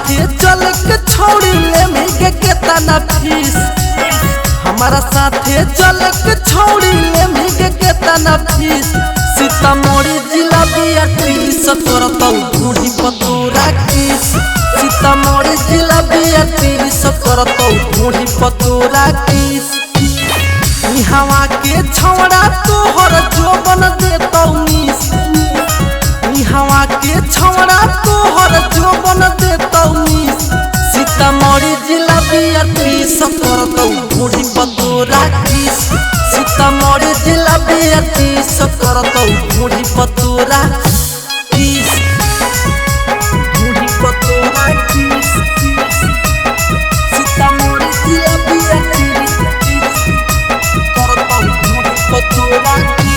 साथे चल के छोड़ी ले मिगे केतना फीस। हमारा साथे चल के छोड़ी ले मिगे केतना फीस। सीतामढ़ी जिला बिया 30 करतौ ढूंढी पतोरा किस। सीतामढ़ी जिला बिया 30 करतौ ढूंढी पतोरा किस। हवा के छौड़ा तोहर जोबन देतौ मिस। हवा के छौड़ा तोहर जोबन देतौ मिस। सीतामढ़ी जिला बिया 30 करतौ ढूंढी पतोरा किस। सीतामढ़ी जिला बिया 30 करतौ ढूंढी पतोरा किस। ढूंढी पतोरा किस। सीतामढ़ी जिला बिया 30 करतौ ढूंढी पतोरा किस।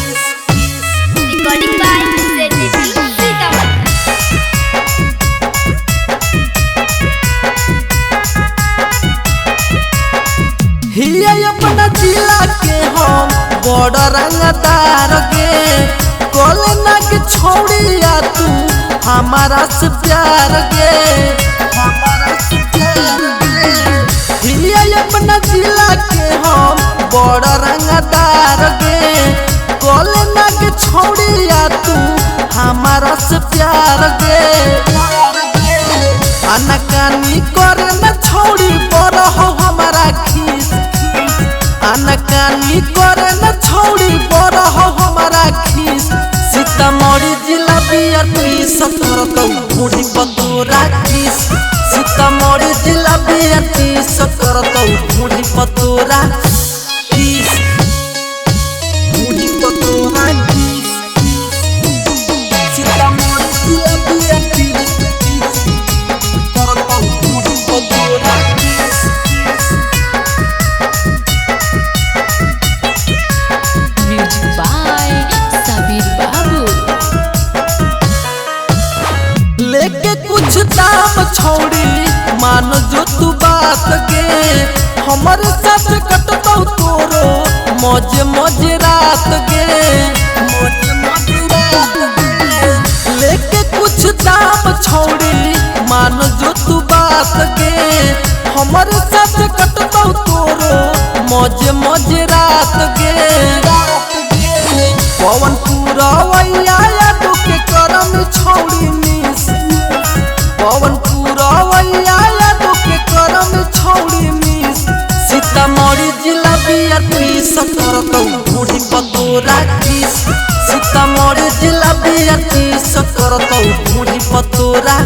Recording by ZTV Sitamarhi। हिया अपना जिला के हम बड़ रंगदार गे। कोले ना के छोड़िया तू हमारा से प्यार गे। हमारा से प्यार गे। हिया अपना जिला के हम बड़ रंगदार गे। कोले ना के छोड़िया तू हमारा से प्यार गे। अनकानी कर न छोड़ी बड़ हो हमारा खीस। अनकानी कर न छोड़ी बड़ हो हमारा खीस। सीतामढ़ी जिला बिया 30 करतौ ढूंढी पतोरा किस। सीतामढ़ी जिला बिया 30 करतौ ढूंढी पतोरा किस। ढूंढी पतोरा किस। सीतामढ़ी जिला बिया 30 करतौ ढूंढी पतोरा किस। म्यूजिक बाय सबीर बाबू। लेके कुछ दाम छोड़ी मान जो तू बात गे। हमारे साथ कटतौ तोरो मौज मौज रात गे। मौज मौज रात गे। लेके कुछ दाम छोड़ी मान जो तू बात गे। हमारे साथ कटतौ तोरो मौज मौज रात गे। पवन पुरवैया यादव के करम छोड़ी मिस। पवन पुरवैया यादव के करम छोड़ी मिस। सीतामढ़ी जिला बिया 30 करतौ ढूंढी पतोरा किस। सीतामढ़ी जिला बिया 30 करतौ ढूंढी पतोरा